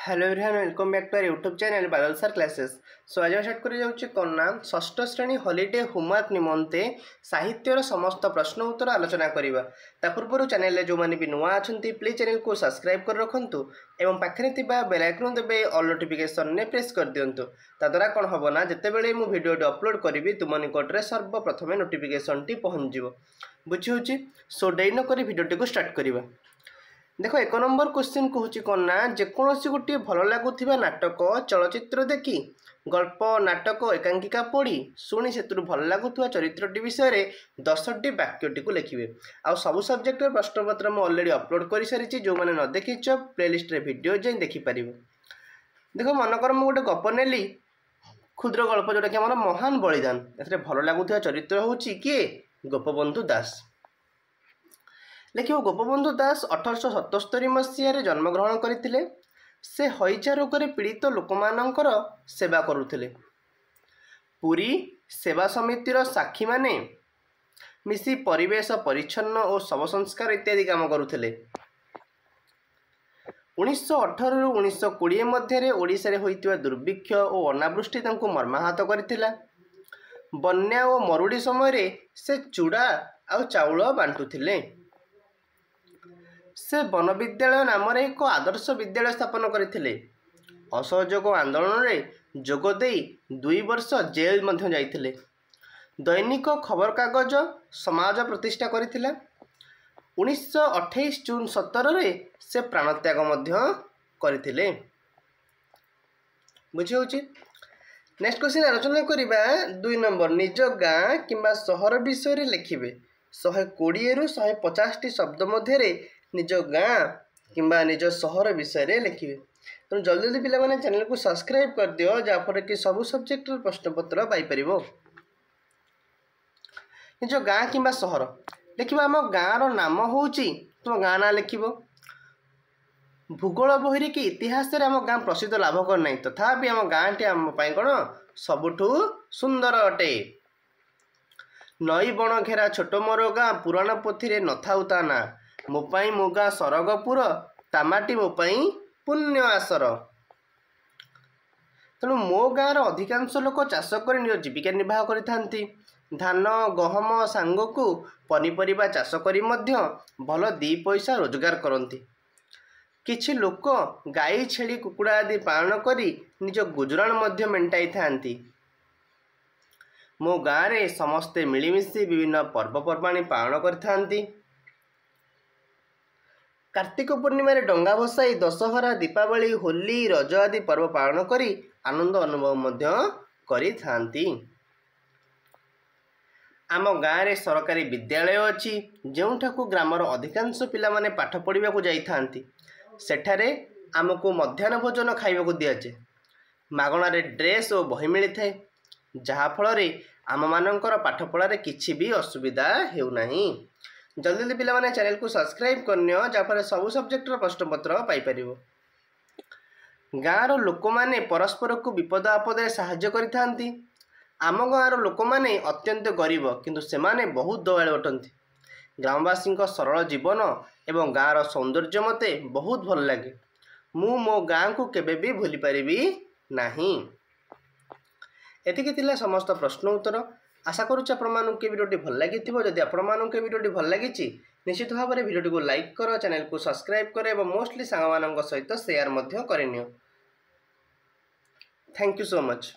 Hello everyone welcome back to our YouTube channel Badal sir classes. So आज start कर जाऊँ कौन ना षष्ठ श्रेणी हॉलिडे होमवर्क निमंते साहित्यर समस्त प्रश्न उत्तर आलोचना करवा। ता पूर्व चैनल जो मैंने भी नुआ अच्छा प्लीज चैनल को सब्सक्राइब कर रखु एवं पाखे बेल आइकन देवे ऑल नोटिफिकेशन ने प्रेस कर दिंतु। ताद्वारा कौन हम ना जितेबाला मुझे भिडियो अपलोड करी तुम निकट में सर्वप्रथमे नोटिफिकेशन टी पहुँच बुझी। सो डे नक भिडियो को स्टार्ट करवा। देख एक नंबर क्वेश्चन कहूँ कौन ना जेकोसी गोटे भल लगुवा नाटक चलचित्र देखी गल्प नाटक एकांकिका पढ़ी शुणी से भल लगुवा चरित्रटी विषय 10टी वाक्यटी को लिखे। आ सब सब्जेक्ट प्रश्नपत्र मुझे अलरेडी अपलोड कर सारी जो मैंने न देखीच प्लेलिस्ट भिडियो जाए देखिपर। देख मनकर मुझे गोटे गप नेली क्षुद्र गल्प जोटा कि आम महान बलिदान ए भल लगुवा चरित्र हूँ किए गोपबंधु दास। लेखिव गोपबंधु दास 1877 मसीह जन्मग्रहण करते। से हईजा रोग पीड़ित लोक मानकर सेवा करुले। पुरी सेवा समितिर साक्षी माने मिसी परिवेश परिच्छन्न और शव संस्कार इत्यादि काम करुले। 1918 रु 1920 मध्य ओडिशा रे होइतिबा दुर्भिक्ष और अनावृष्टि तांको मर्माहत करथिला। बन्या और मरुड़ी समय से चूड़ा और चाउल बांटुथिले। से वन विद्यालय नाम एक आदर्श विद्यालय स्थापन करते। असहयोग आंदोलन में जोगदे 2 वर्ष जेल मध्य जाइथिले। दैनिक खबर कागज समाज प्रतिष्ठा करथिला। 1928 जून 17 से प्राणत्याग मध्य करथिले। बुझी होची। नेक्स्ट क्वेश्चन आलोचना करिबा 2 नंबर निज गाँ किंबा सहर विषय लिखिबे। 120 रु 150 शब्द मध्य निज गाँ किंबा निज सहर विषय लिखिए। तो जल्दी जल्दी पिला माने चैनल को सब्सक्राइब कर दियो जाफर कि सबू सब्जेक्ट प्रश्नपत्र पाइपर। निज गाँ किंबा सहर लिख आम गाँर नाम हूँ तुम गाँ ना लिख। भूगोल बही कि इतिहास आम गाँ प्रसिद्ध लाभ करना तथापि आम गाँ टी आम कौन सबुठू सुंदर अटे। नई बण घेरा छोट मोर गाँ पुराण पोथी न थाउ ता ना मोपाई मो गाँ सरगपुर तामाटी मोपाई पुण्य आसर। तेणु मो गाँर अधिकांश लोक चाष कर निज जीविका निर्वाह करिथांती। धान गहम सांगकु पनीपरिबा चाष करी मध्य भल 2 पैसा रोजगार करती। किछि लोक गाई छेली कुकुड़ा आदि पालन करी निज गुजराण मध्य मेंटाई थांती। मो गाँव रे समस्ते मिलिमिशि विभिन्न पर्वपर्वाणी पालन करथांती। कार्तिक पूर्णिमा डंगा भसाई दशहरा दीपावली होली रज आदि पर्व पालन करी आनंद अनुभव मध्य करिथांती। आम गाँव रे सरकारी विद्यालय अच्छी जोठाकू ग्रामर अधिकांश पिला माने पाठ पढ़ा जाइथांती। सेठारे आमको मध्याह्न भोजन खाइबा दियाजे। मागणारे ड्रेस और बही मिलता है जहाँफल आम मानकर पाठ पढ़ारे किछि भी असुविधा हेउनाही। जल्दी जल्दी पिला माने चैनल को सब्सक्राइब करनियो जाफर सबू सब्जेक्ट प्रश्नपत्र पाइपर। गाँव लोक माने परस्पर को विपद आपदे साहाय्य करिथांती। आम गाँव लोक माने अत्यंत गरीब किंतु सेमाने बहुत दयालु अटंती। ग्रामवासी सरल जीवन एवं गाँवर सौंदर्य मते बहुत भल लगे। मु मो गाँ को केबे भी भूली पारिबी नाही। एतिकी थिला समस्त प्रश्न उत्तर। आशा करुच्च आपके भिडियोटी भल लगी। जदि आपके भिडियोटी भल लगी निश्चित भाव में भिडियो को लाइक कर चैनल को सब्सक्राइब कर और मोस्टली सांग सहित शेयर करनियो। Thank you so much.